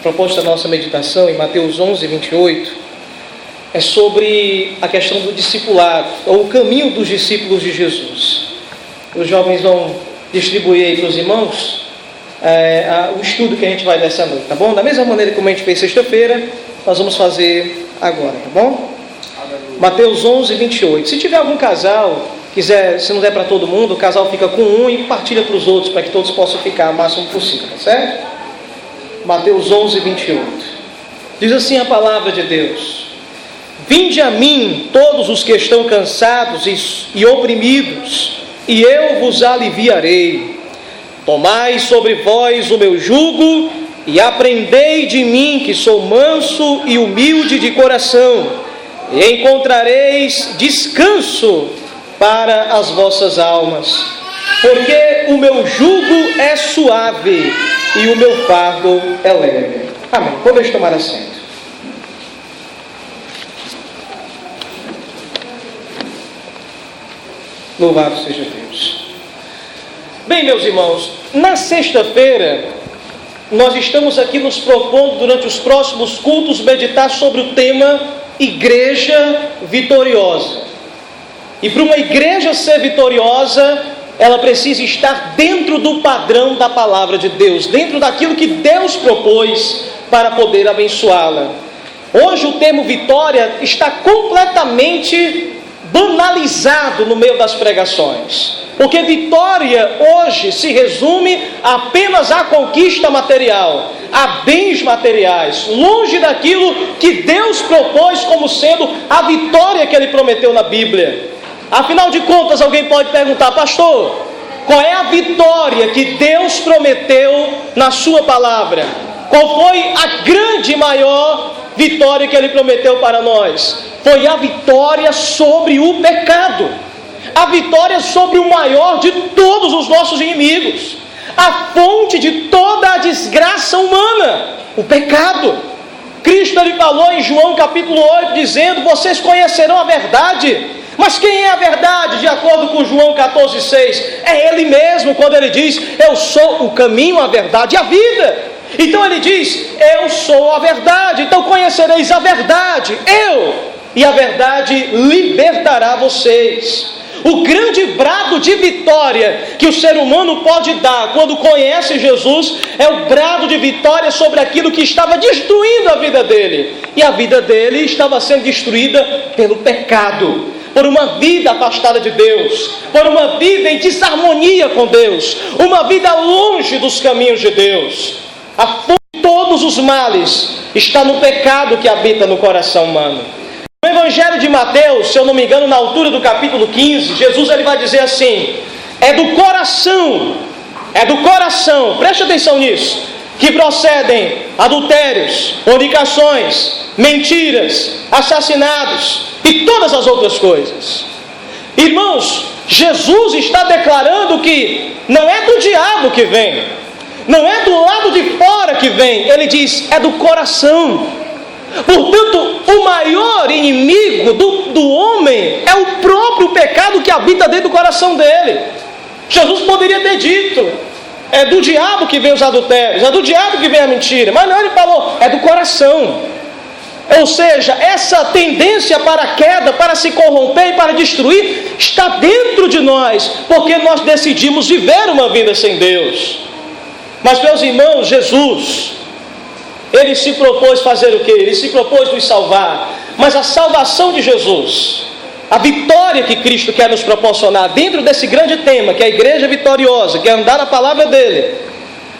proposta da nossa meditação em Mateus 11, 28, é sobre a questão do discipulado, ou o caminho dos discípulos de Jesus. Os jovens vão distribuir aí para os irmãos o estudo que a gente vai dar essa noite, tá bom? Da mesma maneira como a gente fez sexta-feira, nós vamos fazer agora, tá bom? Mateus 11, 28. Se tiver algum casal, quiser, se não der para todo mundo, o casal fica com um e partilha para os outros, para que todos possam ficar o máximo possível, tá certo? Mateus 11, 28. Diz assim a palavra de Deus: Vinde a mim todos os que estão cansados e oprimidos, e eu vos aliviarei. Tomai sobre vós o meu jugo e aprendei de mim, que sou manso e humilde de coração, e encontrareis descanso para as vossas almas, porque o meu jugo é suave e o meu fardo é leve. Amém. Podemos tomar assento. Louvado seja Deus. Bem, meus irmãos, na sexta-feira nós estamos aqui nos propondo, durante os próximos cultos, meditar sobre o tema Igreja Vitoriosa. E para uma igreja ser vitoriosa, ela precisa estar dentro do padrão da palavra de Deus, dentro daquilo que Deus propôs para poder abençoá-la. Hoje o termo vitória está completamente banalizado no meio das pregações, porque vitória hoje se resume apenas à conquista material, a bens materiais, longe daquilo que Deus propôs como sendo a vitória que Ele prometeu na Bíblia. Afinal de contas, alguém pode perguntar: pastor, qual é a vitória que Deus prometeu na sua palavra? Qual foi a grande e maior vitória que Ele prometeu para nós? Foi a vitória sobre o pecado, a vitória sobre o maior de todos os nossos inimigos, a fonte de toda a desgraça humana, o pecado. Cristo ele falou em João capítulo 8, dizendo: vocês conhecerão a verdade. Mas quem é a verdade? De acordo com João 14,6, é Ele mesmo, quando Ele diz: eu sou o caminho, a verdade e a vida. Então Ele diz: eu sou a verdade, então conhecereis a verdade, e a verdade libertará vocês. O grande brado de vitória que o ser humano pode dar quando conhece Jesus é o brado de vitória sobre aquilo que estava destruindo a vida dele. E a vida dele estava sendo destruída pelo pecado, por uma vida afastada de Deus, por uma vida em desarmonia com Deus, uma vida longe dos caminhos de Deus. A fonte de todos os males está no pecado que habita no coração humano. No Evangelho de Mateus, se eu não me engano, na altura do capítulo 15, Jesus ele vai dizer assim: é do coração, preste atenção nisso, que procedem adultérios, fornicações, mentiras, assassinatos e todas as outras coisas. Irmãos, Jesus está declarando que não é do diabo que vem, não é do lado de fora que vem, ele diz: é do coração. Portanto, o maior inimigo do homem é o próprio pecado que habita dentro do coração dele. Jesus poderia ter dito: é do diabo que vem os adultérios, é do diabo que vem a mentira, mas não, ele falou: é do coração. Ou seja, essa tendência para a queda, para se corromper e para destruir, está dentro de nós, porque nós decidimos viver uma vida sem Deus. Mas, meus irmãos, Jesus, Ele se propôs fazer o quê? Ele se propôs nos salvar. Mas a salvação de Jesus, a vitória que Cristo quer nos proporcionar dentro desse grande tema, que é a igreja vitoriosa, que é andar na palavra dEle,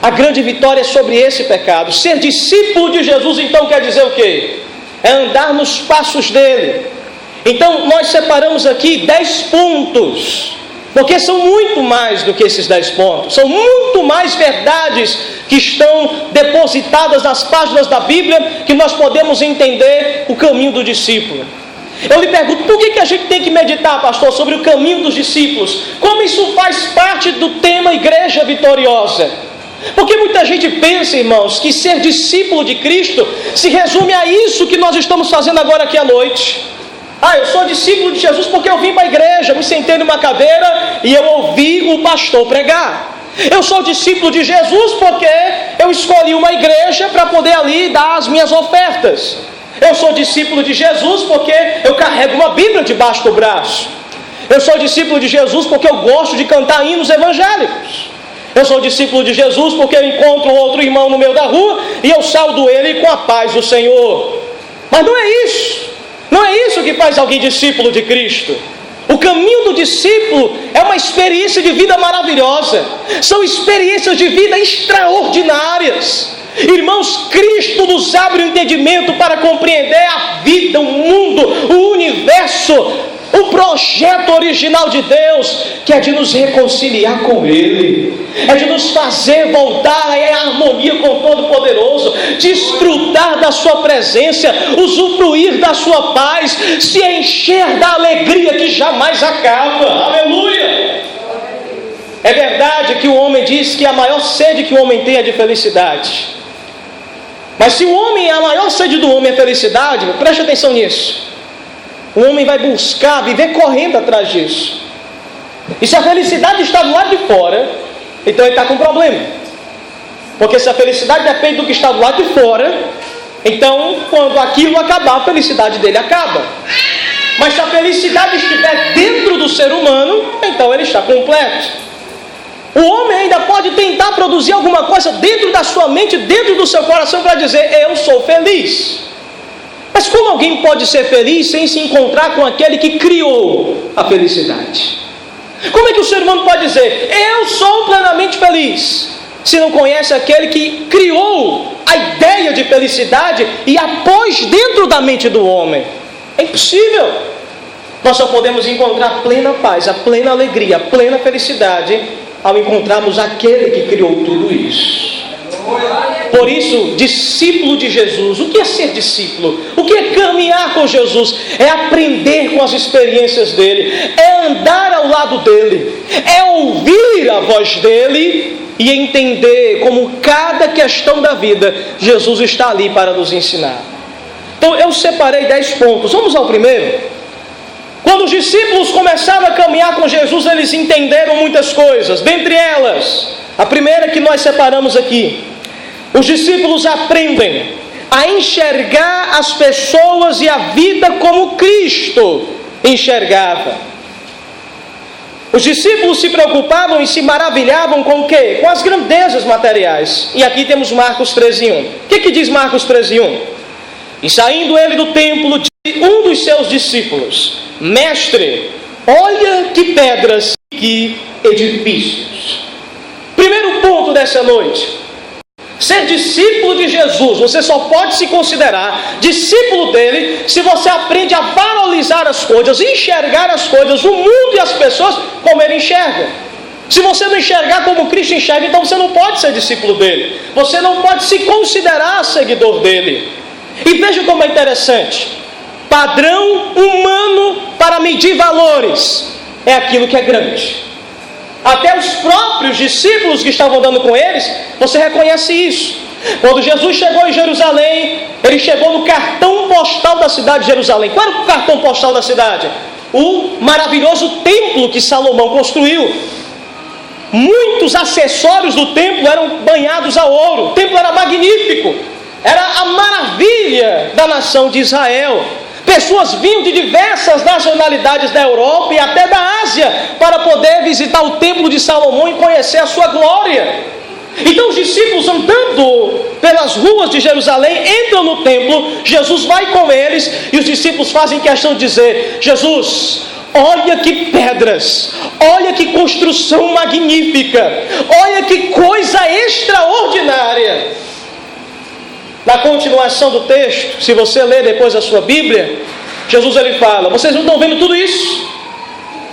a grande vitória é sobre esse pecado. Ser discípulo de Jesus, então, quer dizer o quê? É andar nos passos dEle. Então, nós separamos aqui 10 pontos, porque são muito mais do que esses 10 pontos, são muito mais verdades que estão depositadas nas páginas da Bíblia, que nós podemos entender o caminho do discípulo. Eu lhe pergunto: por que a gente tem que meditar, pastor, sobre o caminho dos discípulos? Como isso faz parte do tema Igreja Vitoriosa? Porque muita gente pensa, irmãos, que ser discípulo de Cristo se resume a isso que nós estamos fazendo agora aqui à noite. Eu sou discípulo de Jesus porque eu vim para a igreja, me sentei numa cadeira e eu ouvi o pastor pregar. Eu sou discípulo de Jesus porque eu escolhi uma igreja para poder ali dar as minhas ofertas. Eu sou discípulo de Jesus porque eu carrego uma Bíblia debaixo do braço. Eu sou discípulo de Jesus porque eu gosto de cantar hinos evangélicos. Eu sou discípulo de Jesus porque eu encontro outro irmão no meio da rua e eu saúdo ele com a paz do Senhor. Mas não é isso. Não é isso que faz alguém discípulo de Cristo. O caminho do discípulo é uma experiência de vida maravilhosa. São experiências de vida extraordinárias. Irmãos, Cristo nos abre o entendimento para compreender a vida, o mundo, o universo, o projeto original de Deus, que é de nos reconciliar com Ele, é de nos fazer voltar em harmonia com o Todo-Poderoso, desfrutar da Sua presença, usufruir da Sua paz, se encher da alegria que jamais acaba. Aleluia! É verdade que o homem diz que a maior sede que o homem tem é de felicidade. Mas se o homem, a maior sede do homem é felicidade, preste atenção nisso. O homem vai buscar, viver correndo atrás disso. E se a felicidade está do lado de fora, então ele está com problema. Porque se a felicidade depende do que está do lado de fora, então quando aquilo acabar, a felicidade dele acaba. Mas se a felicidade estiver dentro do ser humano, então ele está completo. O homem ainda pode tentar produzir alguma coisa dentro da sua mente, dentro do seu coração, para dizer, eu sou feliz. Mas como alguém pode ser feliz sem se encontrar com aquele que criou a felicidade? Como é que o ser humano pode dizer, eu sou plenamente feliz, se não conhece aquele que criou a ideia de felicidade e a pôs dentro da mente do homem? É impossível. Nós só podemos encontrar plena paz, a plena alegria, a plena felicidade, ao encontrarmos aquele que criou tudo isso. Por isso, discípulo de Jesus, o que é ser discípulo? O que é caminhar com Jesus? É aprender com as experiências dele, é andar ao lado dele, é ouvir a voz dele e entender como cada questão da vida, Jesus está ali para nos ensinar. Então eu separei 10 pontos, vamos ao primeiro. Quando os discípulos começaram a caminhar com Jesus, eles entenderam muitas coisas, dentre elas, a primeira que nós separamos aqui: os discípulos aprendem a enxergar as pessoas e a vida como Cristo enxergava. Os discípulos se preocupavam e se maravilhavam com o quê? Com as grandezas materiais. E aqui temos Marcos 13:1. O que diz Marcos 13:1? E saindo ele do templo, disse um dos seus discípulos: Mestre, olha que pedras, que edifícios. Primeiro ponto dessa noite: ser discípulo de Jesus, você só pode se considerar discípulo dele se você aprende a valorizar as coisas, enxergar as coisas, o mundo e as pessoas como ele enxerga. Se você não enxergar como Cristo enxerga, então você não pode ser discípulo dele, você não pode se considerar seguidor dele. E veja como é interessante: padrão humano para medir valores é aquilo que é grande. Até os próprios discípulos que estavam andando com eles, você reconhece isso. Quando Jesus chegou em Jerusalém, ele chegou no cartão postal da cidade de Jerusalém. Qual era o cartão postal da cidade? O maravilhoso templo que Salomão construiu. Muitos acessórios do templo eram banhados a ouro. O templo era magnífico, era a maravilha da nação de Israel. Pessoas vinham de diversas nacionalidades da Europa e até da Ásia para poder visitar o templo de Salomão e conhecer a sua glória. Então os discípulos, andando pelas ruas de Jerusalém, entram no templo, Jesus vai com eles e os discípulos fazem questão de dizer: Jesus, olha que pedras, olha que construção magnífica, olha que coisa extraordinária. Na continuação do texto, se você ler depois a sua Bíblia, Jesus ele fala: vocês não estão vendo tudo isso?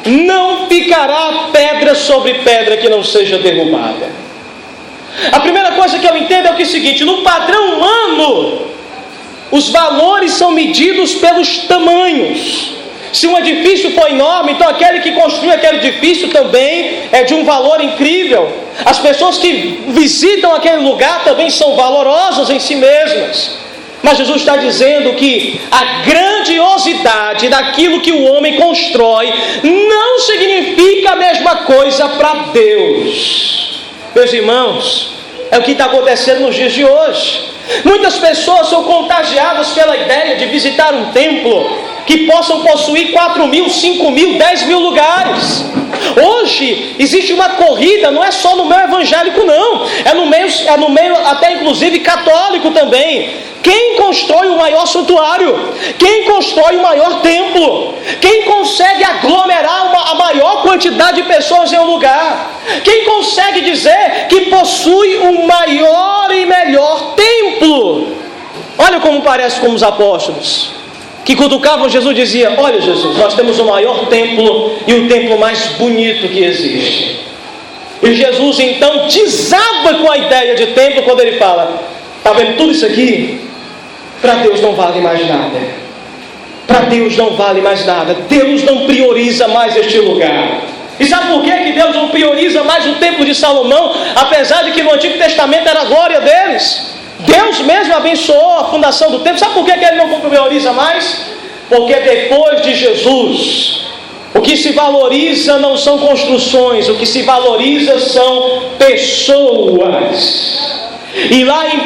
Não ficará pedra sobre pedra que não seja derrubada. A primeira coisa que eu entendo é o seguinte: no padrão humano, os valores são medidos pelos tamanhos. Se um edifício for enorme, então aquele que construiu aquele edifício também é de um valor incrível. As pessoas que visitam aquele lugar também são valorosas em si mesmas. Mas Jesus está dizendo que a grandiosidade daquilo que o homem constrói não significa a mesma coisa para Deus. Meus irmãos, é o que está acontecendo nos dias de hoje. Muitas pessoas são contagiadas pela ideia de visitar um templo que possam possuir 4 mil, 5 mil, 10 mil lugares. Hoje existe uma corrida, não é só no meio evangélico não, é no meio até inclusive católico também. Quem constrói o maior santuário? Quem constrói o maior templo? Quem consegue aglomerar a maior quantidade de pessoas em um lugar? Quem consegue dizer que possui o maior e melhor templo? Olha como parece com os apóstolos, que cutucavam Jesus e diziam: olha Jesus, nós temos o maior templo e o templo mais bonito que existe. E Jesus então desaba com a ideia de templo quando ele fala: está vendo tudo isso aqui? Para Deus não vale mais nada. Para Deus não vale mais nada. Deus não prioriza mais este lugar. E sabe por que Deus não prioriza mais o templo de Salomão, apesar de que no Antigo Testamento era a glória deles? Deus mesmo abençoou a fundação do templo. Sabe por que ele não prioriza mais? Porque depois de Jesus, o que se valoriza não são construções, o que se valoriza são pessoas. E lá em 1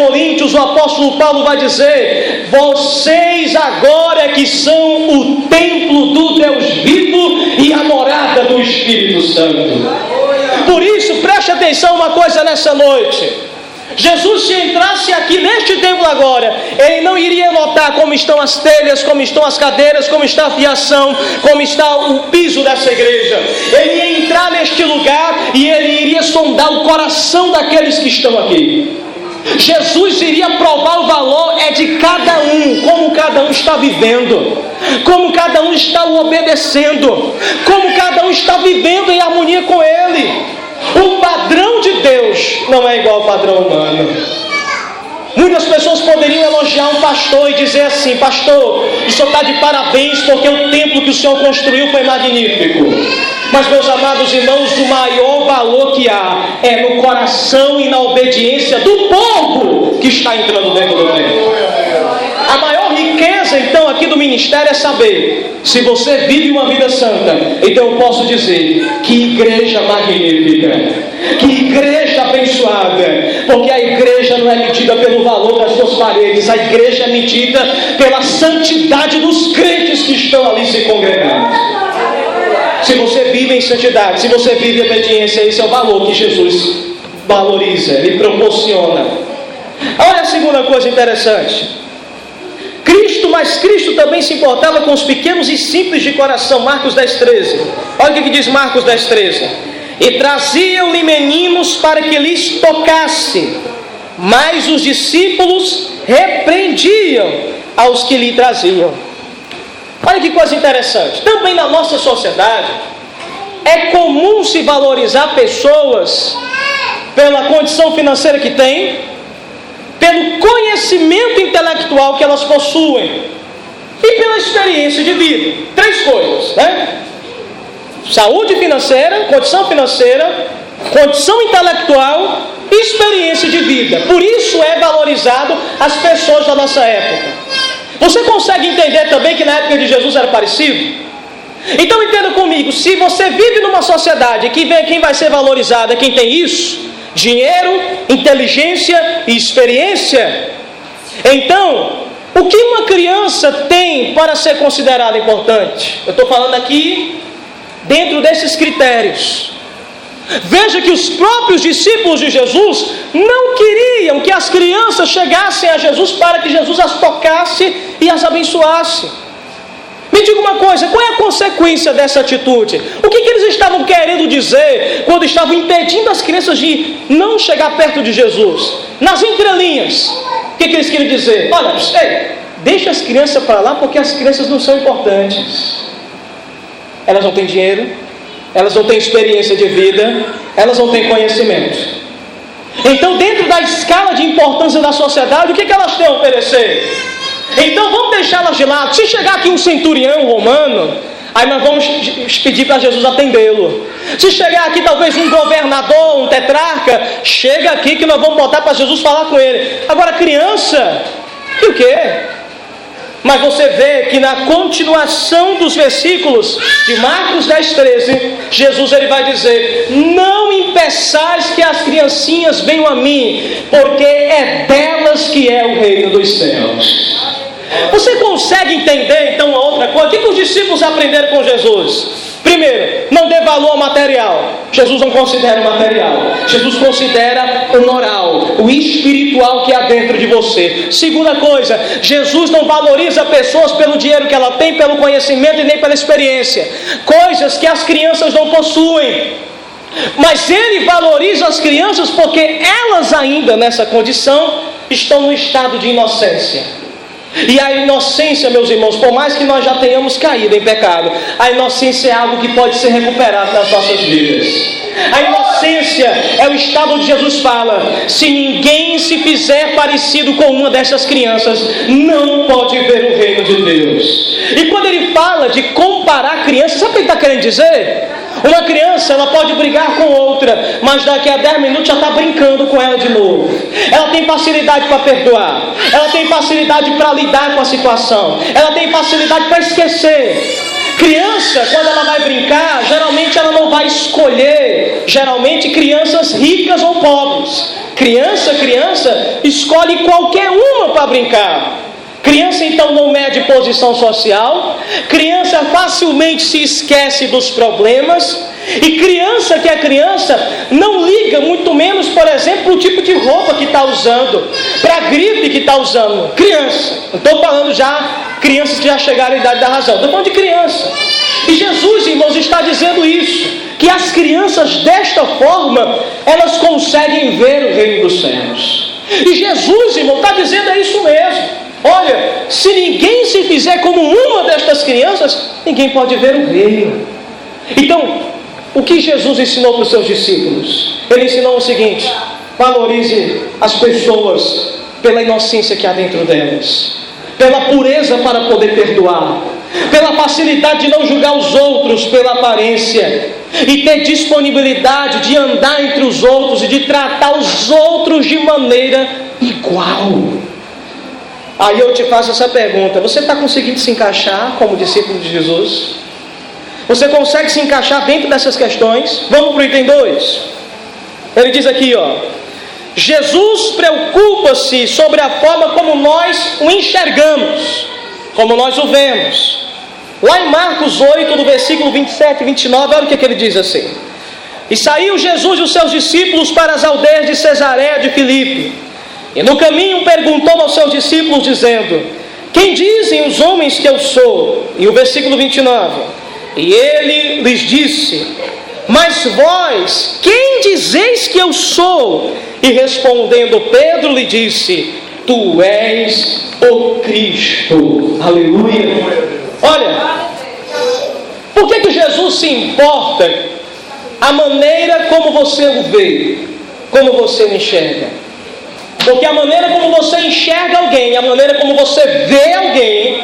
Coríntios o apóstolo Paulo vai dizer: vocês agora que são o templo do Deus vivo e a morada do Espírito Santo. Por isso, preste atenção uma coisa nessa noite. Jesus, se entrasse aqui neste templo agora, ele não iria notar como estão as telhas, como estão as cadeiras, como está a fiação, como está o piso dessa igreja. Ele ia entrar neste lugar e ele iria sondar o coração daqueles que estão aqui. Jesus iria provar o valor de cada um, como cada um está vivendo, como cada um está o obedecendo, como cada um está vivendo em harmonia com ele. O padrão de Deus não é igual ao padrão humano. Muitas pessoas poderiam elogiar um pastor e dizer assim: pastor, o senhor está de parabéns porque o templo que o senhor construiu foi magnífico. Mas, meus amados irmãos, o maior valor que há é no coração e na obediência do povo que está entrando dentro do templo. A maior riqueza então aqui do ministério é saber se você vive uma vida santa. Então eu posso dizer: que igreja magnífica, que igreja abençoada. Porque a igreja não é medida pelo valor das suas paredes, a igreja é medida pela santidade dos crentes que estão ali se congregando. Se você vive em santidade, se você vive em obediência, esse é o valor que Jesus valoriza, ele proporciona. Olha a segunda coisa interessante. Mas Cristo também se importava com os pequenos e simples de coração. Marcos 10,13. Olha o que diz Marcos 10,13. E traziam-lhe meninos para que lhes tocasse, mas os discípulos repreendiam aos que lhe traziam. Olha que coisa interessante. Também na nossa sociedade é comum se valorizar pessoas pela condição financeira que têm, pelo conhecimento intelectual que elas possuem e pela experiência de vida. 3 coisas, né? Saúde financeira, condição intelectual e experiência de vida. Por isso é valorizado as pessoas da nossa época. Você consegue entender também que na época de Jesus era parecido? Então entenda comigo, se você vive numa sociedade que quem vai ser valorizado é quem tem isso, dinheiro, inteligência e experiência, então o que uma criança tem para ser considerada importante? Eu estou falando aqui dentro desses critérios. Veja que os próprios discípulos de Jesus não queriam que as crianças chegassem a Jesus para que Jesus as tocasse e as abençoasse. Me diga uma coisa, qual é a consequência dessa atitude? O que eles estavam querendo dizer quando estavam impedindo as crianças de não chegar perto de Jesus? Nas entrelinhas, o que eles queriam dizer? Olha, deixa as crianças para lá porque as crianças não são importantes. Elas não têm dinheiro, elas não têm experiência de vida, elas não têm conhecimento. Então, dentro da escala de importância da sociedade, o que elas têm a oferecer? Então vamos deixá-las de lado. Se chegar aqui um centurião romano, aí nós vamos pedir para Jesus atendê-lo. Se chegar aqui talvez um governador, um tetrarca, chega aqui que nós vamos botar para Jesus falar com ele. Agora criança, que o quê? Mas você vê que na continuação dos versículos de Marcos 10:13, Jesus ele vai dizer: não impeçais que as criancinhas venham a mim, porque é delas que é o reino dos céus. Você consegue entender então a outra coisa? O que os discípulos aprenderam com Jesus? Primeiro, não dê valor ao material. Jesus não considera o material. Jesus considera o moral, o espiritual que há dentro de você. Segunda coisa, Jesus não valoriza pessoas pelo dinheiro que ela tem, pelo conhecimento e nem pela experiência. Coisas que as crianças não possuem. Mas Ele valoriza as crianças porque elas ainda nessa condição estão no estado de inocência. E a inocência, meus irmãos, por mais que nós já tenhamos caído em pecado, a inocência é algo que pode ser recuperado nas nossas vidas. A inocência é o estado onde Jesus fala: se ninguém se fizer parecido com uma dessas crianças, não pode ver o reino de Deus. E quando ele fala de comparar crianças, sabe o que ele está querendo dizer? Uma criança, ela pode brigar com outra, mas daqui a 10 minutos já está brincando com ela de novo. Ela tem facilidade para perdoar, ela tem facilidade para lidar com a situação, ela tem facilidade para esquecer. Criança, quando ela vai brincar, geralmente ela não vai escolher, geralmente crianças ricas ou pobres. Criança escolhe qualquer uma para brincar. Criança então não mede posição social, criança facilmente se esquece dos problemas, e criança que é criança não liga muito menos, por exemplo, o tipo de roupa que está usando, para a gripe que está usando. Criança, não estou falando já crianças que já chegaram à idade da razão, estou falando de criança. E Jesus, irmãos, está dizendo isso, que as crianças desta forma, elas conseguem ver o reino dos céus. E Jesus, irmão, está dizendo é isso mesmo. Olha, se ninguém se fizer como uma destas crianças, ninguém pode ver o reino. Então, o que Jesus ensinou para os seus discípulos? Ele ensinou o seguinte: valorize as pessoas pela inocência que há dentro delas, pela pureza para poder perdoar, pela facilidade de não julgar os outros pela aparência, e ter disponibilidade de andar entre os outros e de tratar os outros de maneira igual. Aí eu te faço essa pergunta: você está conseguindo se encaixar como discípulo de Jesus? Você consegue se encaixar dentro dessas questões? Vamos para o item 2. Ele diz aqui, Jesus preocupa-se sobre a forma como nós o enxergamos, como nós o vemos. Lá em Marcos 8, do versículo 27 e 29, olha o que ele diz assim: e saiu Jesus e os seus discípulos para as aldeias de Cesareia de Filipe. E no caminho perguntou aos seus discípulos, dizendo: quem dizem os homens que eu sou? E o versículo 29: e ele lhes disse: mas vós, quem dizeis que eu sou? E respondendo Pedro lhe disse: tu és o Cristo. Aleluia. Olha, por que Jesus se importa a maneira como você o vê, como você o enxerga? Porque a maneira como você enxerga alguém, a maneira como você vê alguém,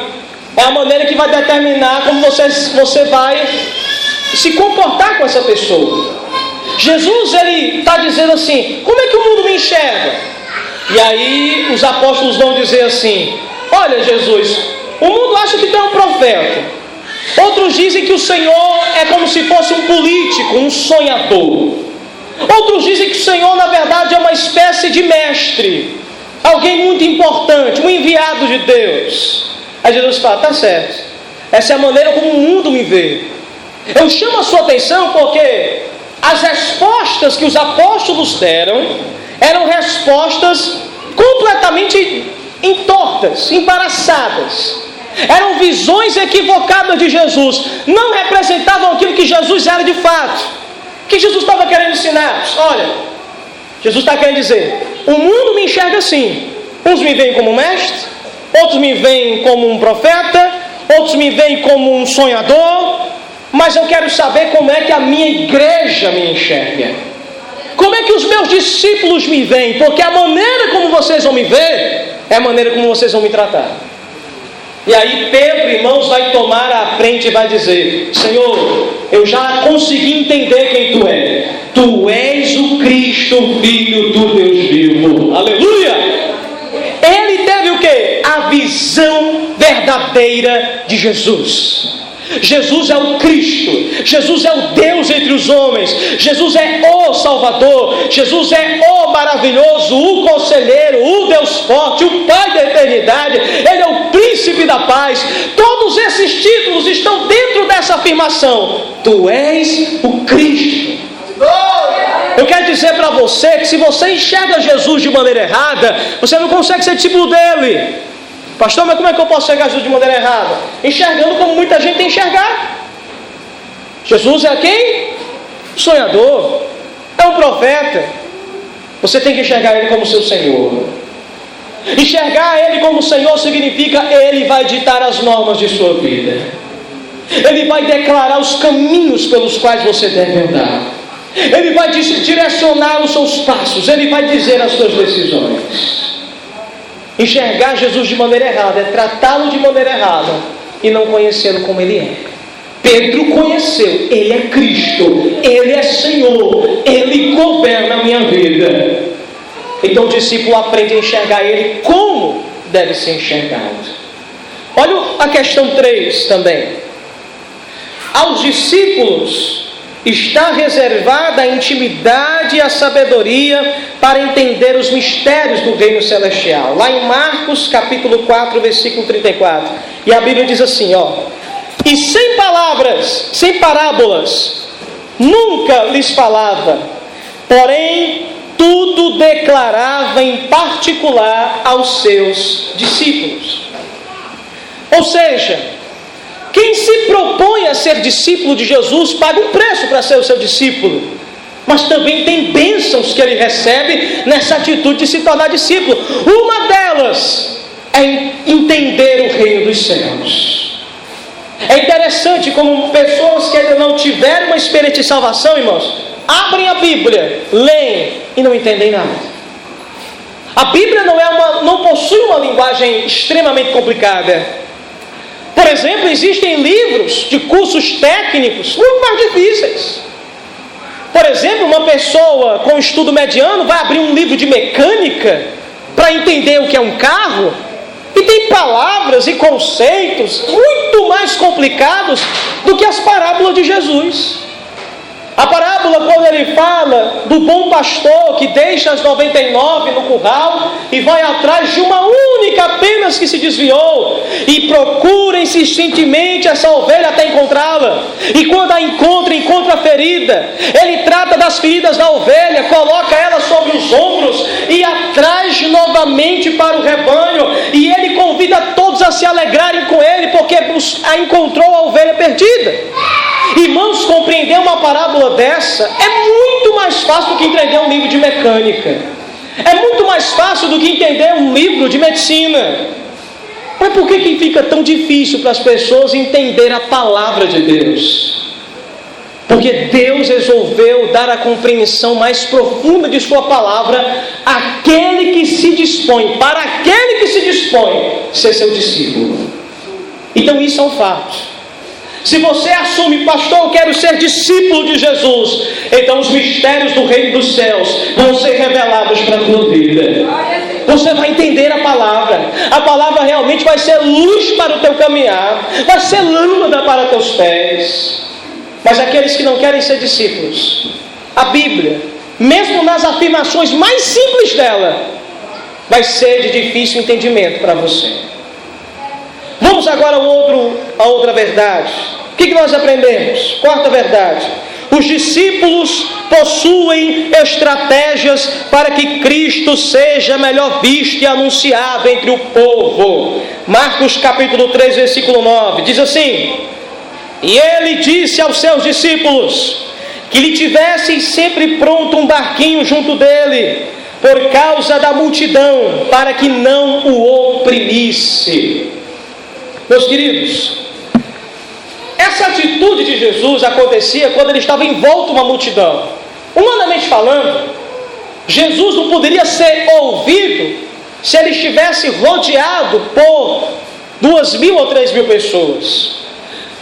é a maneira que vai determinar como você vai se comportar com essa pessoa. Jesus, ele está dizendo assim: como é que o mundo me enxerga? E aí os apóstolos vão dizer assim: olha, Jesus, o mundo acha que tu é um profeta. Outros dizem que o Senhor é como se fosse um político, um sonhador. Outros dizem que o Senhor, na verdade, é uma espécie de mestre, alguém muito importante, um enviado de Deus. Aí Jesus fala: tá certo, essa é a maneira como o mundo me vê. Eu chamo a sua atenção porque as respostas que os apóstolos deram eram respostas completamente entortas, embaraçadas. Eram visões equivocadas de Jesus, não representavam aquilo que Jesus era de fato. O que Jesus estava querendo ensinar? Olha, Jesus está querendo dizer: o mundo me enxerga assim. Uns me veem como mestre, outros me veem como um profeta, outros me veem como um sonhador. Mas eu quero saber como é que a minha igreja me enxerga. Como é que os meus discípulos me veem? Porque a maneira como vocês vão me ver é a maneira como vocês vão me tratar. E aí Pedro, irmãos, vai tomar a frente e vai dizer: Senhor, eu já consegui entender quem Tu és. Tu és o Cristo, Filho do Deus vivo. Aleluia! Ele teve o quê? A visão verdadeira verdadeira de Jesus. Jesus é o Cristo, Jesus é o Deus entre os homens, Jesus é o Salvador, Jesus é o maravilhoso, o conselheiro, o Deus forte, o Pai da eternidade, Ele é o príncipe da paz. Todos esses títulos estão dentro dessa afirmação: tu és o Cristo. Eu quero dizer para você que se você enxerga Jesus de maneira errada, você não consegue ser discípulo dele. Pastor, mas como é que eu posso enxergar Jesus de maneira errada? Enxergando como muita gente tem enxergado. Jesus é quem? Sonhador. É um profeta. Você tem que enxergar Ele como seu Senhor. Enxergar Ele como Senhor significa Ele vai ditar as normas de sua vida. Ele vai declarar os caminhos pelos quais você deve andar. Ele vai direcionar os seus passos. Ele vai dizer as suas decisões. Enxergar Jesus de maneira errada é tratá-lo de maneira errada e não conhecê-lo como Ele é. Pedro conheceu, Ele é Cristo, Ele é Senhor, Ele governa a minha vida. Então o discípulo aprende a enxergar Ele como deve ser enxergado. Olha a questão 3 também. Aos discípulos está reservada a intimidade e a sabedoria para entender os mistérios do reino celestial. Lá em Marcos capítulo 4, versículo 34. E a Bíblia diz assim, e sem palavras, sem parábolas, nunca lhes falava, porém tudo declarava em particular aos seus discípulos. Ou seja, quem se propõe a ser discípulo de Jesus paga um preço para ser o seu discípulo, mas também tem bênçãos que ele recebe nessa atitude de se tornar discípulo. Uma delas é entender o reino dos céus. É interessante como pessoas que ainda não tiveram uma experiência de salvação, irmãos, abrem a Bíblia, leem e não entendem nada. A Bíblia não possui uma linguagem extremamente complicada. Por exemplo, existem livros de cursos técnicos muito mais difíceis. Por exemplo, uma pessoa com estudo mediano vai abrir um livro de mecânica para entender o que é um carro, e tem palavras e conceitos muito mais complicados do que as parábolas de Jesus. A parábola, quando ele fala do bom pastor que deixa as 99 no curral e vai atrás de uma única apenas que se desviou e procura insistentemente essa ovelha até encontrá-la, e quando a encontra ferida, ele trata das feridas da ovelha, coloca ela sobre os ombros e a traz novamente para o rebanho, e ele convida todos a se alegrarem com ele porque encontrou a ovelha perdida. Irmãos, compreender uma parábola dessa é muito mais fácil do que entender um livro de mecânica. É muito mais fácil do que entender um livro de medicina. Mas por que fica tão difícil para as pessoas entender a palavra de Deus? Porque Deus resolveu dar a compreensão mais profunda de sua palavra àquele que se dispõe, para aquele que se dispõe ser seu discípulo. Então isso é um fato. Se você assume, pastor, eu quero ser discípulo de Jesus, então os mistérios do reino dos céus vão ser revelados para a tua vida. Você vai entender a palavra realmente vai ser luz para o teu caminhar, vai ser lâmpada para teus pés. Mas aqueles que não querem ser discípulos, a Bíblia, mesmo nas afirmações mais simples dela, vai ser de difícil entendimento para você. Vamos agora a outra verdade. O que nós aprendemos? Quarta verdade. Os discípulos possuem estratégias para que Cristo seja melhor visto e anunciado entre o povo. Marcos capítulo 3, versículo 9, diz assim: e ele disse aos seus discípulos que lhe tivessem sempre pronto um barquinho junto dele, por causa da multidão, para que não o oprimisse. Meus queridos, essa atitude de Jesus acontecia quando ele estava envolto uma multidão. Humanamente falando, Jesus não poderia ser ouvido se ele estivesse rodeado por 2.000 ou 3.000 pessoas.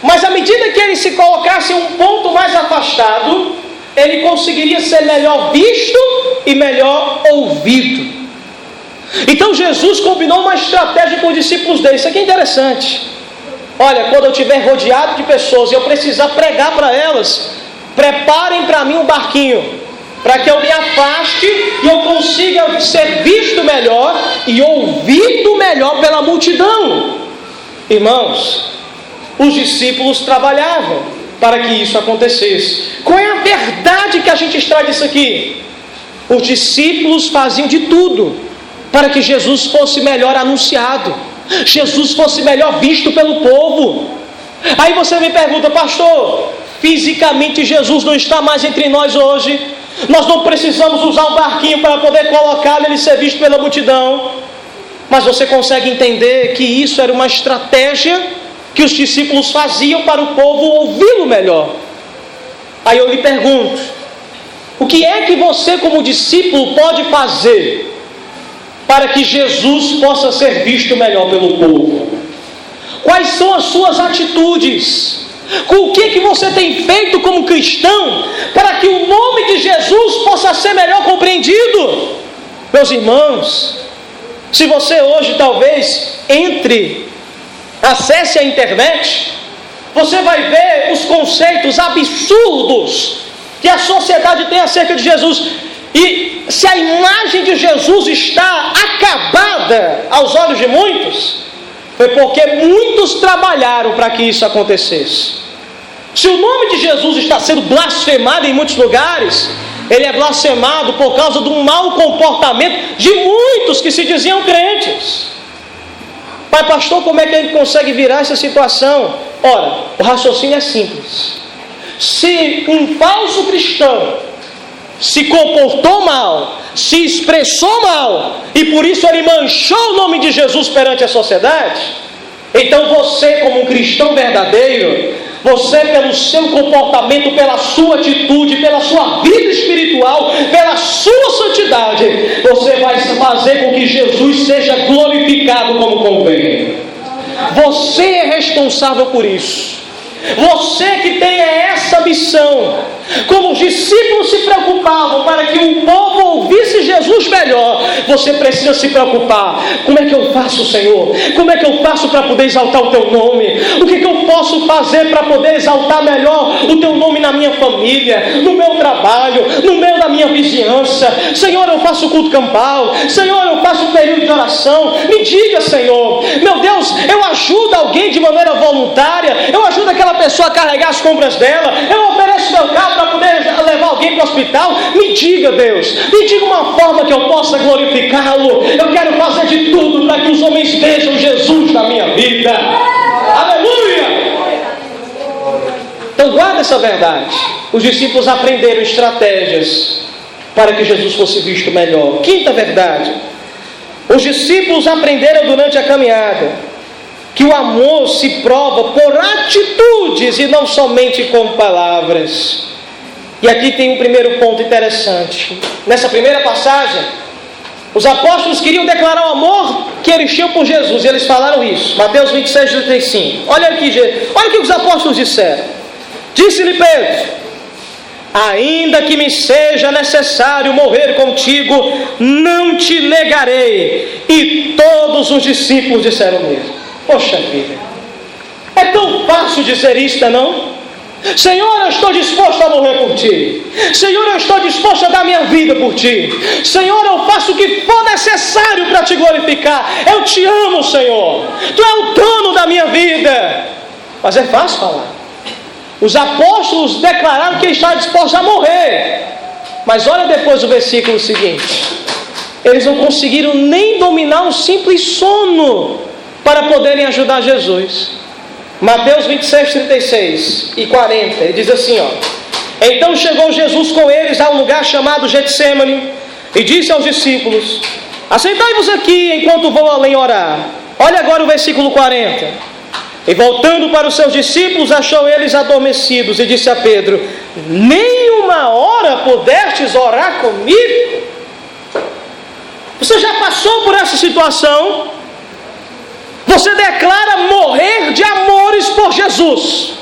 Mas à medida que ele se colocasse em um ponto mais afastado, ele conseguiria ser melhor visto e melhor ouvido. Então Jesus combinou uma estratégia com os discípulos dele. Isso aqui é interessante. Olha, quando eu estiver rodeado de pessoas e eu precisar pregar para elas, preparem para mim um barquinho, para que eu me afaste e eu consiga ser visto melhor e ouvido melhor pela multidão. Irmãos, os discípulos trabalhavam para que isso acontecesse. Qual é a verdade que a gente extrai disso aqui? Os discípulos faziam de tudo para que Jesus fosse melhor anunciado, Jesus fosse melhor visto pelo povo. Aí você me pergunta: pastor, fisicamente Jesus não está mais entre nós hoje, nós não precisamos usar um barquinho para poder colocá-lo e ele ser visto pela multidão. Mas você consegue entender que isso era uma estratégia que os discípulos faziam para o povo ouvi-lo melhor. Aí eu lhe pergunto: o que é que você como discípulo pode fazer para que Jesus possa ser visto melhor pelo povo? Quais são as suas atitudes? Com o que você tem feito como cristão para que o nome de Jesus possa ser melhor compreendido? Meus irmãos, se você hoje talvez acesse a internet, você vai ver os conceitos absurdos que a sociedade tem acerca de Jesus. E se a imagem de Jesus está acabada aos olhos de muitos, foi porque muitos trabalharam para que isso acontecesse. Se o nome de Jesus está sendo blasfemado em muitos lugares, ele é blasfemado por causa do mau comportamento de muitos que se diziam crentes. Mas pastor, como é que a gente consegue virar essa situação? Ora, o raciocínio é simples. Se um falso cristão se comportou mal, se expressou mal, e por isso ele manchou o nome de Jesus perante a sociedade, então você, como um cristão verdadeiro, você, pelo seu comportamento, pela sua atitude, pela sua vida espiritual, pela sua santidade, você vai fazer com que Jesus seja glorificado como convém. Você é responsável por isso. Você que tem essa missão. Como os discípulos se preocupavam para que o povo ouvisse Jesus melhor, você precisa se preocupar: como é que eu faço, Senhor? Como é que eu faço para poder exaltar o Teu nome? O que eu posso fazer para poder exaltar melhor o Teu nome na minha família, no meu trabalho, no meio da minha vizinhança? Senhor, eu faço culto campal. Senhor, eu faço período de oração. Me diga, Senhor. Meu Deus, eu ajudo alguém de maneira voluntária, eu ajudo aquela pessoa a carregar as compras dela, eu ofereço meu carro para poder levar alguém para o hospital. Me diga, Deus, me diga uma forma que eu possa glorificá-lo. Eu quero fazer de tudo para que os homens vejam Jesus na minha vida. Aleluia! Então guarda essa verdade. Os discípulos aprenderam estratégias para que Jesus fosse visto melhor. Quinta verdade: os discípulos aprenderam durante a caminhada que o amor se prova por atitudes e não somente com palavras. E aqui tem um primeiro ponto interessante. Nessa primeira passagem, os apóstolos queriam declarar o amor que eles tinham por Jesus, e eles falaram isso. Mateus 26, 35. Olha o que os apóstolos disseram. Disse-lhe Pedro: ainda que me seja necessário morrer contigo, não te negarei. E todos os discípulos disseram mesmo. Poxa vida, é tão fácil dizer isso, não? Senhor, eu estou disposto a morrer por Ti. Senhor, eu estou disposto a dar minha vida por Ti. Senhor, eu faço o que for necessário para Te glorificar. Eu Te amo, Senhor. Tu é o dono da minha vida. Mas é fácil falar. Os apóstolos declararam que estavam dispostos a morrer. Mas olha depois o versículo seguinte: eles não conseguiram nem dominar um simples sono para poderem ajudar Jesus. Mateus 26, 36 e 40, ele diz assim, então chegou Jesus com eles a um lugar chamado Getsêmani, e disse aos discípulos: assentai-vos aqui enquanto vou além orar. Olha agora o versículo 40. E voltando para os seus discípulos, achou eles adormecidos, e disse a Pedro: nem uma hora pudestes orar comigo? Você já passou por essa situação? Você declara morrer de amores por Jesus.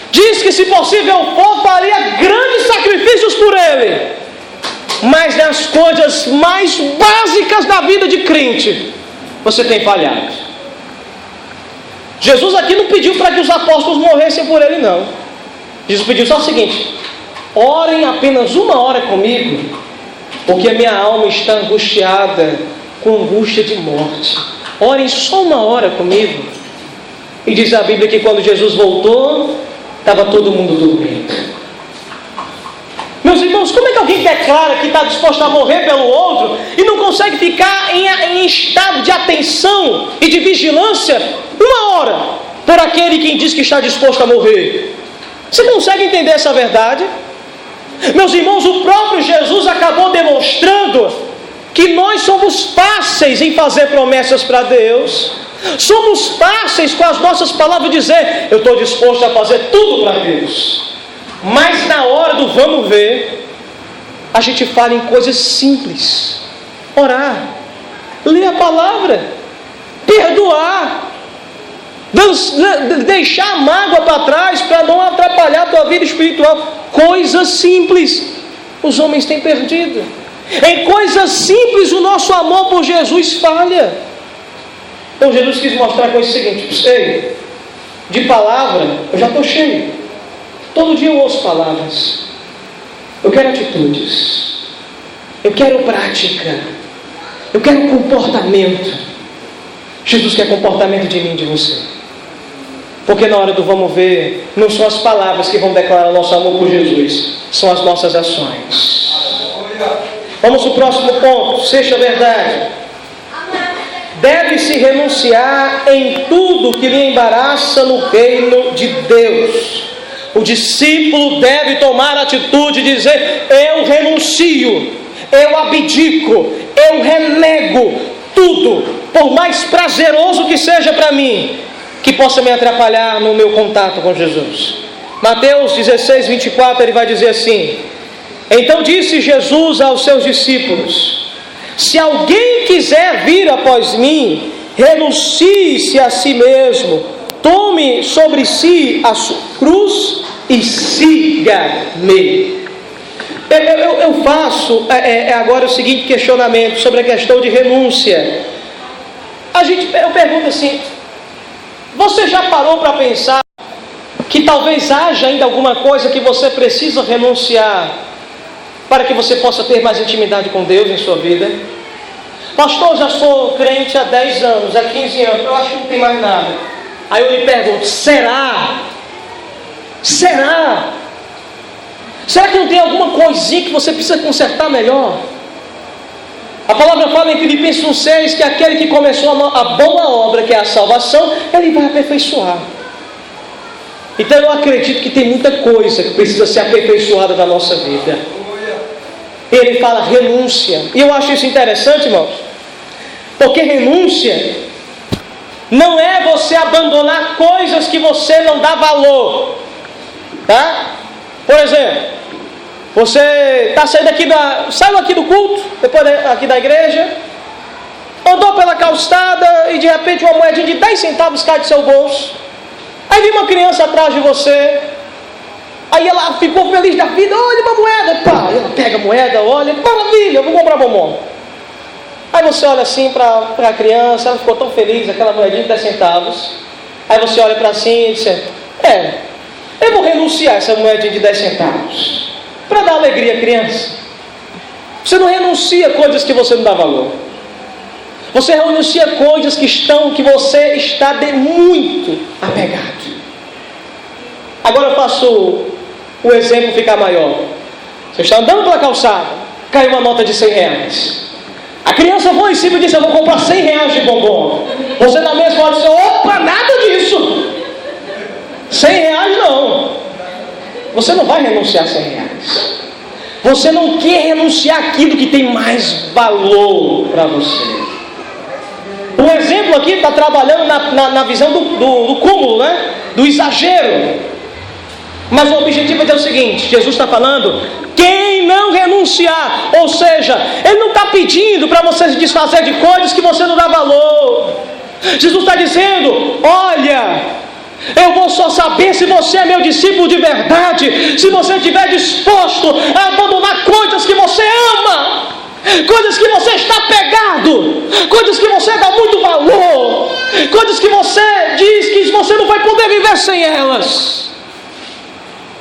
Diz que, se possível for, faria grandes sacrifícios por Ele. mas nas coisas mais básicas da vida de crente, você tem falhado. Jesus aqui não pediu para que os apóstolos morressem por ele, não. Jesus pediu só o seguinte: orem apenas 1 hora comigo, porque a minha alma está angustiada com angústia de morte. Orem só 1 hora comigo. E diz a Bíblia que quando Jesus voltou, estava todo mundo dormindo. Meus irmãos, como é que alguém declara que está disposto a morrer pelo outro e não consegue ficar em estado de atenção e de vigilância 1 hora por aquele que diz que está disposto a morrer? Você consegue entender essa verdade? Meus irmãos, o próprio Jesus acabou demonstrando que nós somos fáceis em fazer promessas para Deus. Somos fáceis com as nossas palavras dizer: eu estou disposto a fazer tudo para Deus. Mas na hora do vamos ver, a gente fala em coisas simples: orar, ler a palavra, perdoar, deixar a mágoa para trás para não atrapalhar a tua vida espiritual. Coisas simples os homens têm perdido. Em coisas simples o nosso amor por Jesus falha. Então Jesus quis mostrar com o seguinte: ei, de palavra eu já estou cheio, todo dia eu ouço palavras, eu quero atitudes, eu quero prática, eu quero comportamento. Jesus quer comportamento de mim e de você, porque na hora do vamos ver, não são as palavras que vão declarar o nosso amor por Jesus, são as nossas ações. Vamos para o próximo ponto, 6ª verdade. Deve-se renunciar em tudo que lhe embaraça no reino de Deus. O discípulo deve tomar a atitude de dizer: eu renuncio, eu abdico, eu renego tudo, por mais prazeroso que seja para mim, que possa me atrapalhar no meu contato com Jesus. Mateus 16, 24, ele vai dizer assim: então disse Jesus aos seus discípulos: se alguém quiser vir após mim, renuncie-se a si mesmo, tome sobre si a sua cruz e siga-me. Eu faço agora o seguinte questionamento sobre a questão de renúncia. Eu pergunto assim: você já parou para pensar que talvez haja ainda alguma coisa que você precisa renunciar para que você possa ter mais intimidade com Deus em sua vida? Pastor, já sou crente há 10 anos, há 15 anos, eu acho que não tem mais nada. Aí eu lhe pergunto: será? Será que não tem alguma coisinha que você precisa consertar melhor? A palavra fala em Filipenses 1,6 que aquele que começou a boa obra, que é a salvação, ele vai aperfeiçoar. Então eu acredito que tem muita coisa que precisa ser aperfeiçoada na nossa vida. Ele fala renúncia. E eu acho isso interessante, irmãos, porque renúncia não é você abandonar coisas que você não dá valor, tá? Por exemplo, você está saiu aqui do culto, depois aqui da igreja, andou pela calçada e de repente uma moedinha de 10 centavos cai do seu bolso. Aí vem uma criança atrás de você, aí ela ficou feliz da vida: olha uma moeda, pá. Ela pega a moeda, olha, maravilha, eu vou comprar bombom. Aí você olha assim para a criança, ela ficou tão feliz, aquela moedinha de 10 centavos. Aí você olha para assim e diz: eu vou renunciar a essa moedinha de 10 centavos para dar alegria à criança. Você não renuncia a coisas que você não dá valor. Você renuncia a coisas que você está muito apegado. Agora eu faço o exemplo ficar maior. Você está andando pela calçada, cai uma nota de 100 reais. A criança voa em cima e diz: eu vou comprar 100 reais de bombom. Você na mesma hora diz: opa, nada disso. 100 reais não. Você não vai renunciar a 100 reais. Você não quer renunciar aquilo que tem mais valor para você. O exemplo aqui está trabalhando na visão do cúmulo, né? Do exagero. Mas o objetivo é dizer o seguinte: Jesus está falando: quem não renunciar, ou seja, Ele não está pedindo para você se desfazer de coisas que você não dá valor. Jesus está dizendo: olha, Eu vou só saber se você é meu discípulo de verdade, se você estiver disposto a abandonar coisas que você ama, coisas que você está pegado, coisas que você dá muito valor, coisas que você diz que você não vai poder viver sem elas.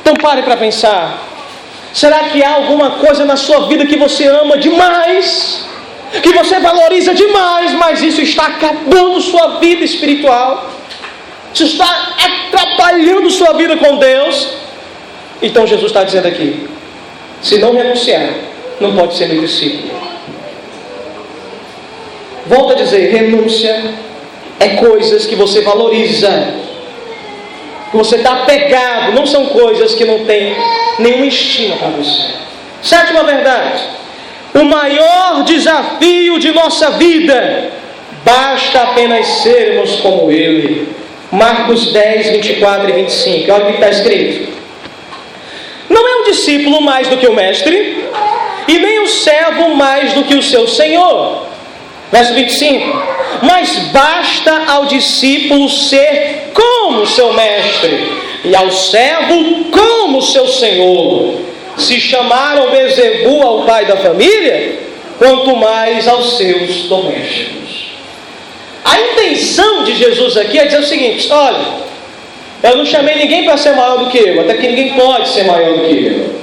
Então pare para pensar. Será que há alguma coisa na sua vida que você ama demais, que você valoriza demais, mas isso está acabando sua vida espiritual? Isso está atrapalhando sua vida com Deus? Então Jesus está dizendo aqui: se não renunciar, não pode ser meu discípulo. Volto a dizer, renúncia é coisas que você valoriza, que você está apegado, não são coisas que não tem nenhuma estima para você. Sétima verdade: o maior desafio de nossa vida, basta apenas sermos como Ele. Marcos 10, 24 e 25, olha o que está escrito: não é o discípulo mais do que o mestre, e nem o servo mais do que o seu senhor. Verso 25: mas basta ao discípulo ser como o seu mestre, e ao servo como o seu senhor. Se chamaram Bezebu ao pai da família, quanto mais aos seus domésticos. A intenção de Jesus aqui é dizer o seguinte: olha, eu não chamei ninguém para ser maior do que eu, até que ninguém pode ser maior do que eu,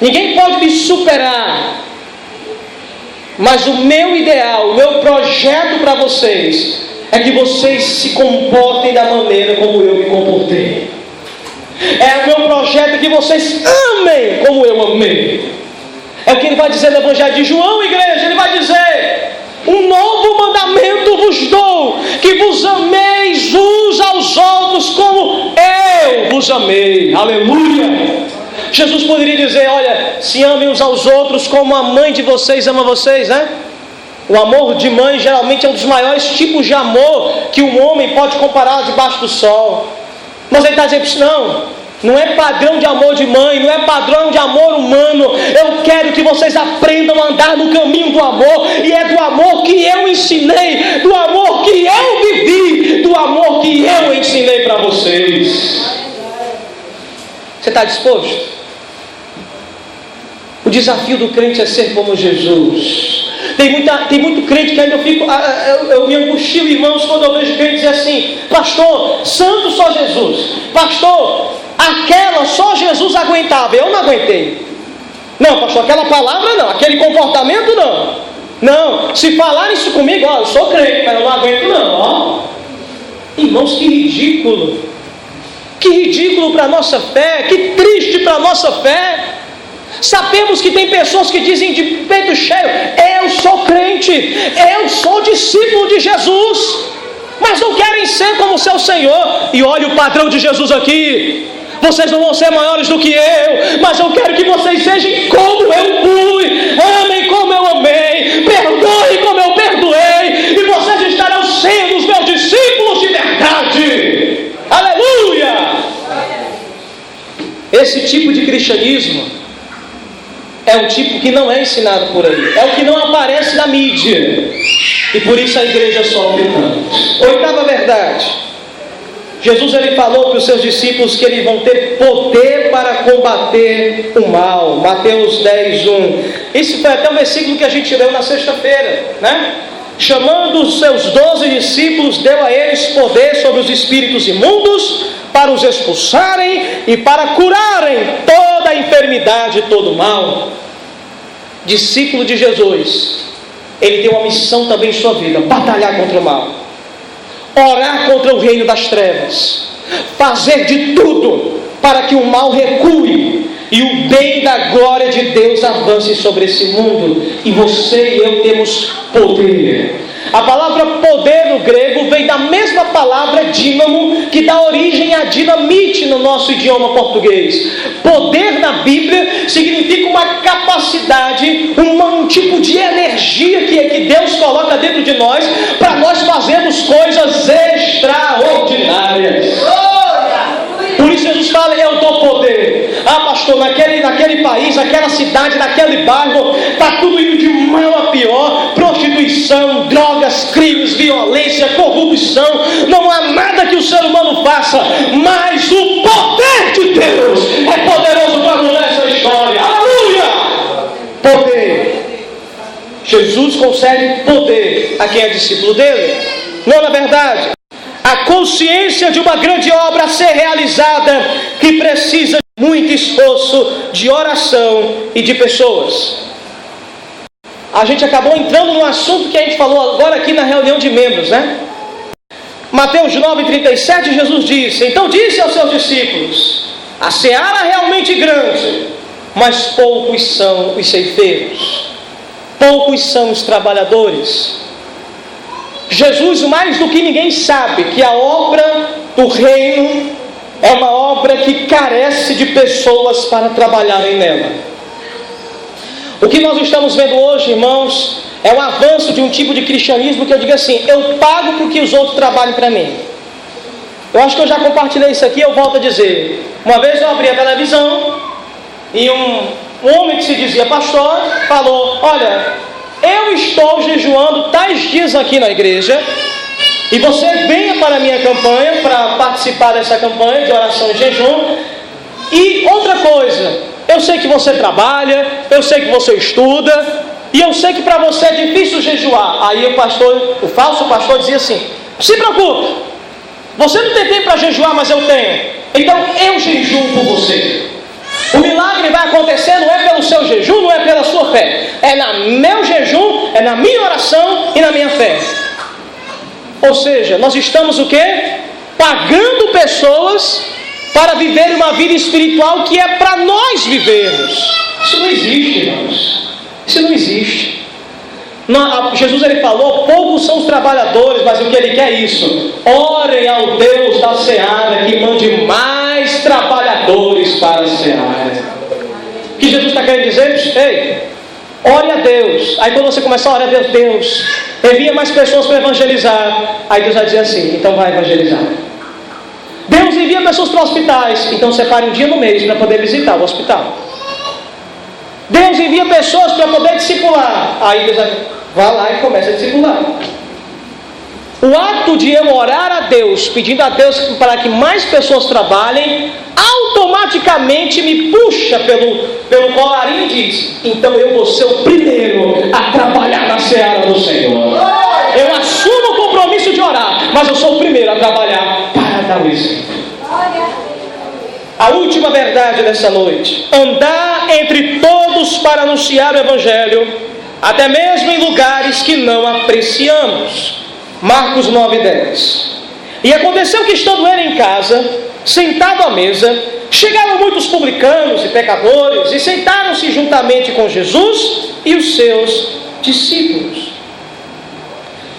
ninguém pode me superar, mas o meu ideal, o meu projeto para vocês é que vocês se comportem da maneira como eu me comportei. É o meu projeto que vocês amem como eu amei. É o que ele vai dizer no Evangelho de João, igreja. Ele vai dizer: um novo mandamento vos dou, que vos ameis uns aos outros como eu vos amei. Aleluia! Jesus poderia dizer: olha, se amem uns aos outros como a mãe de vocês ama vocês, né? O amor de mãe geralmente é um dos maiores tipos de amor que um homem pode comparar debaixo do sol. Mas ele está dizendo: não é padrão de amor de mãe, não é padrão de amor humano. Eu quero que vocês aprendam a andar no caminho do amor, e é do amor que eu ensinei, do amor que eu vivi, do amor que eu ensinei para vocês. Você está disposto? O desafio do crente é ser como Jesus. Tem muito crente que ainda eu me angustio, irmãos, quando eu vejo crente dizer assim: pastor, santo só Jesus, pastor, aquela só Jesus aguentava, eu não aguentei. Não, pastor, aquela palavra não, aquele comportamento não, se falar isso comigo, ó, eu sou crente, mas eu não aguento não, ó. Irmãos, que ridículo para a nossa fé, que triste para a nossa fé. Sabemos que tem pessoas que dizem de peito cheio: eu sou crente, eu sou discípulo de Jesus, mas não querem ser como o seu Senhor. E olha o padrão de Jesus aqui: vocês não vão ser maiores do que eu, mas eu quero que vocês sejam como eu fui, amem como eu amei, perdoem como eu perdoei, e vocês estarão sendo os meus discípulos de verdade. Aleluia! Esse tipo de cristianismo é um tipo que não é ensinado por aí, é o que não aparece na mídia, e por isso a igreja sofre tanto. Oitava verdade: Jesus ele falou para os seus discípulos que eles vão ter poder para combater o mal. Mateus 10, 1. Esse foi até o versículo que a gente leu na sexta-feira, né? Chamando os seus 12 discípulos, deu a eles poder sobre os espíritos imundos, para os expulsarem e para curarem toda a enfermidade e todo o mal. Discípulo de Jesus, ele tem uma missão também em sua vida: batalhar contra o mal, orar contra o reino das trevas, fazer de tudo para que o mal recue e o bem da glória de Deus avance sobre esse mundo. E você e eu temos poder. A palavra poder no grego vem da mesma palavra dínamo, que dá origem a dinamite no nosso idioma português. Poder na Bíblia significa uma capacidade, um tipo de energia que Deus coloca dentro de nós, para nós fazermos coisas extraordinárias. Por isso Jesus fala: eu dou poder. Ah, pastor, naquele país, naquela cidade, naquele bairro, está tudo indo de mal a pior: prostituição, drogas, crimes, violência, corrupção. Não há nada que o ser humano faça, mas o poder de Deus é poderoso para mudar essa história. Aleluia! Poder. Jesus concede poder a quem é discípulo dele. Não, na verdade, a consciência de uma grande obra a ser realizada que precisa de muito esforço de oração e de pessoas. A gente acabou entrando no assunto que a gente falou agora aqui na reunião de membros, né? Mateus 9:37, Jesus disse: então disse aos seus discípulos, a seara é realmente grande, mas poucos são os ceifeiros, poucos são os trabalhadores. Jesus, mais do que ninguém, sabe que a obra do reino é uma obra que carece de pessoas para trabalharem nela. O que nós estamos vendo hoje, irmãos, é um avanço de um tipo de cristianismo que eu digo assim: eu pago para que os outros trabalhem para mim. Eu acho que eu já compartilhei isso aqui, eu volto a dizer. Uma vez eu abri a televisão e um homem que se dizia pastor falou: olha, eu estou jejuando tais dias aqui na igreja e você venha para a minha campanha, para participar dessa campanha de oração e jejum. E outra coisa, eu sei que você trabalha, eu sei que você estuda, e eu sei que para você é difícil jejuar. Aí o falso pastor dizia assim: não se preocupe, você não tem tempo para jejuar, mas eu tenho, então eu jejuo por você. O milagre vai acontecer não é pelo seu jejum, não é pela sua fé, é no meu jejum, é na minha oração e na minha fé. Ou seja, nós estamos o quê? Pagando pessoas para viver uma vida espiritual que é para nós vivermos. Isso não existe, irmãos. Isso não existe. Jesus ele falou: poucos são os trabalhadores, mas o que ele quer é isso: orem ao Deus da seara que mande mais trabalhadores para a seara. O que Jesus está querendo dizer? Ei, ore a Deus. Aí quando você começar a orar a Deus, Deus envia mais pessoas para evangelizar. Aí Deus vai dizer assim: então vai evangelizar. Deus envia pessoas para hospitais, então separe um dia no mês para poder visitar o hospital. Deus envia pessoas para poder discipular. Aí Deus vai lá e começa a discipular. O ato de eu orar a Deus, pedindo a Deus para que mais pessoas trabalhem, automaticamente me puxa pelo colarinho e diz: então eu vou ser o primeiro a trabalhar na seara do Senhor. Eu assumo o compromisso de orar, mas eu sou o primeiro a trabalhar para dar o exemplo. A última verdade dessa noite: andar entre todos para anunciar o Evangelho, até mesmo em lugares que não apreciamos. Marcos 9:10. E aconteceu que, estando ele em casa, sentado à mesa, chegaram muitos publicanos e pecadores e sentaram-se juntamente com Jesus e os seus discípulos.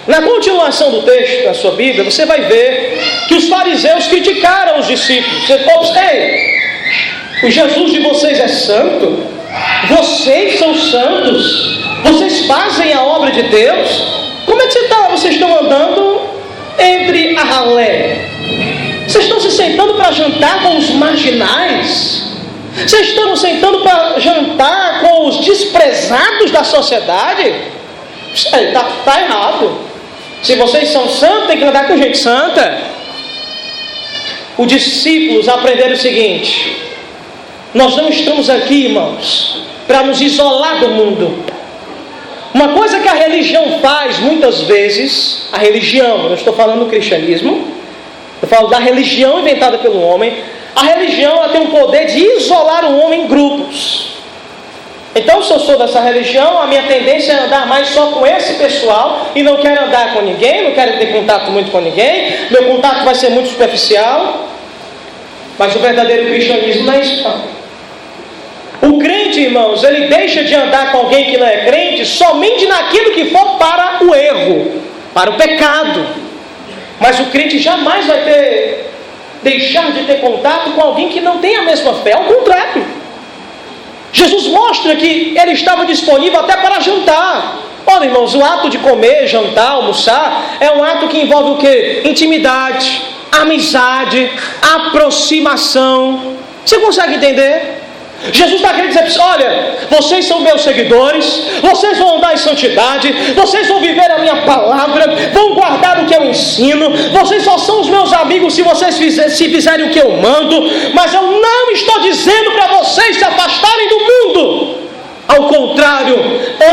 Na continuação do texto da sua Bíblia, você vai ver que os fariseus criticaram os discípulos. Ei, o Jesus de vocês é santo? Vocês são santos? Vocês fazem a obra de Deus? Como é que vocês estão andando entre a ralé? Vocês estão se sentando para jantar com os marginais? Vocês estão sentando para jantar com os desprezados da sociedade? Está errado. Se vocês são santos, tem que andar com gente santa. Os discípulos aprenderam o seguinte: nós não estamos aqui, irmãos, para nos isolar do mundo. Uma coisa que a religião faz muitas vezes, a religião, eu não estou falando do cristianismo, eu falo da religião inventada pelo homem. A religião ela tem o poder de isolar o homem em grupos. Então, se eu sou dessa religião, a minha tendência é andar mais só com esse pessoal e não quero andar com ninguém, não quero ter contato muito com ninguém, meu contato vai ser muito superficial. Mas o verdadeiro cristianismo não é isso, não. O crente, irmãos, ele deixa de andar com alguém que não é crente somente naquilo que for para o erro, para o pecado. Mas o crente jamais vai deixar de ter contato com alguém que não tem a mesma fé, ao contrário. Jesus mostra que ele estava disponível até para jantar. Olha, irmãos, o ato de comer, jantar, almoçar é um ato que envolve o quê? Intimidade, amizade, aproximação. Você consegue entender? Jesus está querendo dizer: olha, vocês são meus seguidores, vocês vão andar em santidade, vocês vão viver a minha palavra, vão guardar o que eu ensino. ensino, vocês só são os meus amigos se vocês fizerem o que eu mando, mas eu não estou dizendo para vocês se afastarem do mundo. Ao contrário,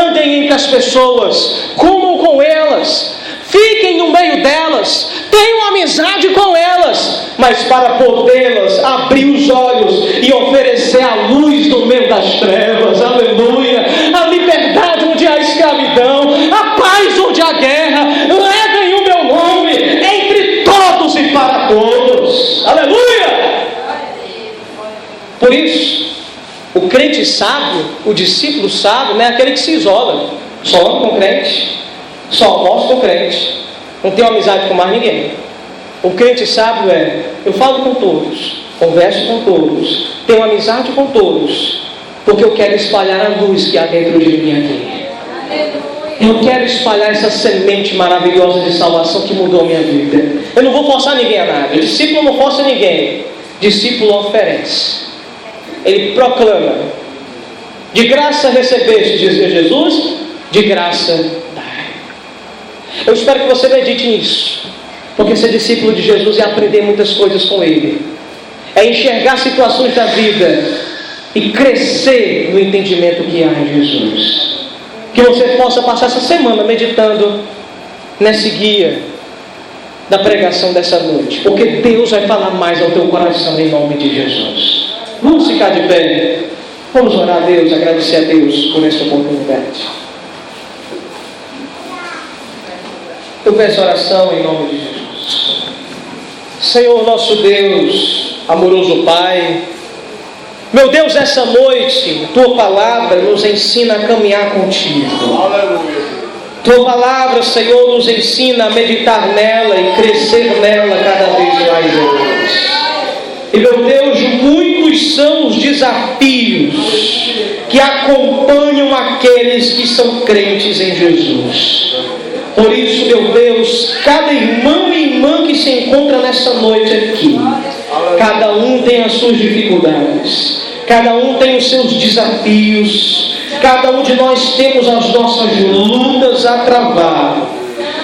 andem entre as pessoas, comam com elas, fiquem no meio delas, tenham amizade com elas, mas para podê-las abrir os olhos e oferecer a luz no meio das trevas, aleluia, a liberdade onde há escravidão, a paz onde há guerra, levem o meu nome entre todos e para todos, aleluia. Por isso, o crente sábio, o discípulo sábio, não é aquele que se isola, só anda com crente, só almoça com crente, não tem amizade com mais ninguém. O crente sábio eu falo com todos, converso com todos, tenho amizade com todos, porque eu quero espalhar a luz que há dentro de mim aqui. Eu quero espalhar essa semente maravilhosa de salvação que mudou a minha vida. Eu não vou forçar ninguém a nada, o discípulo não força ninguém, o discípulo oferece, ele proclama: de graça recebeste, diz Jesus, de graça dai. Eu espero que você medite nisso, porque ser discípulo de Jesus é aprender muitas coisas com Ele, é enxergar situações da vida e crescer no entendimento que há em Jesus. Que você possa passar essa semana meditando nesse guia da pregação dessa noite, porque Deus vai falar mais ao teu coração em nome de Jesus. Vamos ficar de pé, vamos orar a Deus, agradecer a Deus por essa oportunidade. Eu peço oração em nome de Jesus. Senhor nosso Deus, amoroso Pai, meu Deus, essa noite Tua Palavra nos ensina a caminhar contigo. Aleluia. Tua Palavra, Senhor, nos ensina a meditar nela e crescer nela cada vez mais, Deus. E meu Deus, muitos são os desafios que acompanham aqueles que são crentes em Jesus. Por isso, meu Deus, cada irmão e irmã que se encontra nessa noite aqui, cada um tem as suas dificuldades, cada um tem os seus desafios, cada um de nós temos as nossas lutas a travar.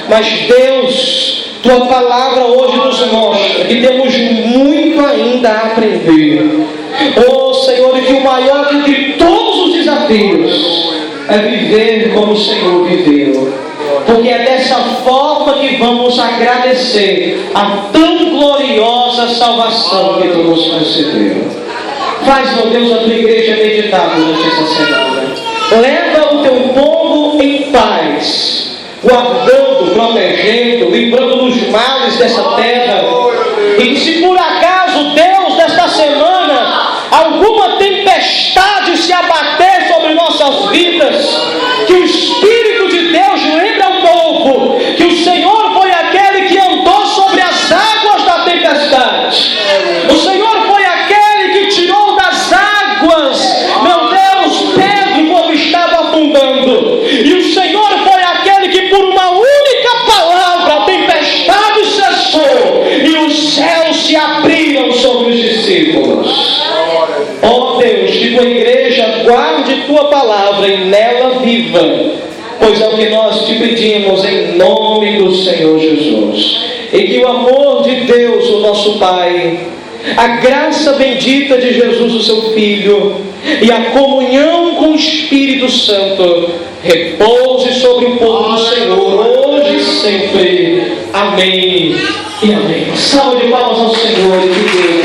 Mas Deus, Tua Palavra hoje nos mostra que temos muito ainda a aprender. Oh Senhor, e que o maior de todos os desafios é viver como o Senhor viveu, porque é dessa forma que vamos agradecer a tão gloriosa salvação que Tu nos concedeu. Faz, meu Deus, a Tua igreja meditar durante essa semana. Leva o Teu povo em paz, guardando, protegendo, livrando dos males dessa terra. E que se por acaso, Deus, desta semana, alguma tempestade se abater sobre nossas vidas, que o Espírito de Deus lembre ao povo que o Senhor foi aquele que andou sobre as águas da tempestade. O Senhor foi aquele que tirou das águas, meu Deus, Pedro quando estava afundando. E o Senhor foi aquele que por uma única palavra a tempestade cessou e os céus se abriram sobre os discípulos. Ó Deus, que Tua igreja guarde Tua palavra e nela viva, pois é o que nós te pedimos em nome do Senhor Jesus. E que o amor de Deus, o nosso Pai, a graça bendita de Jesus, o seu Filho, e a comunhão com o Espírito Santo repouse sobre o povo do Senhor, hoje e sempre. Amém e amém. Salve de palmas ao Senhor e que Deus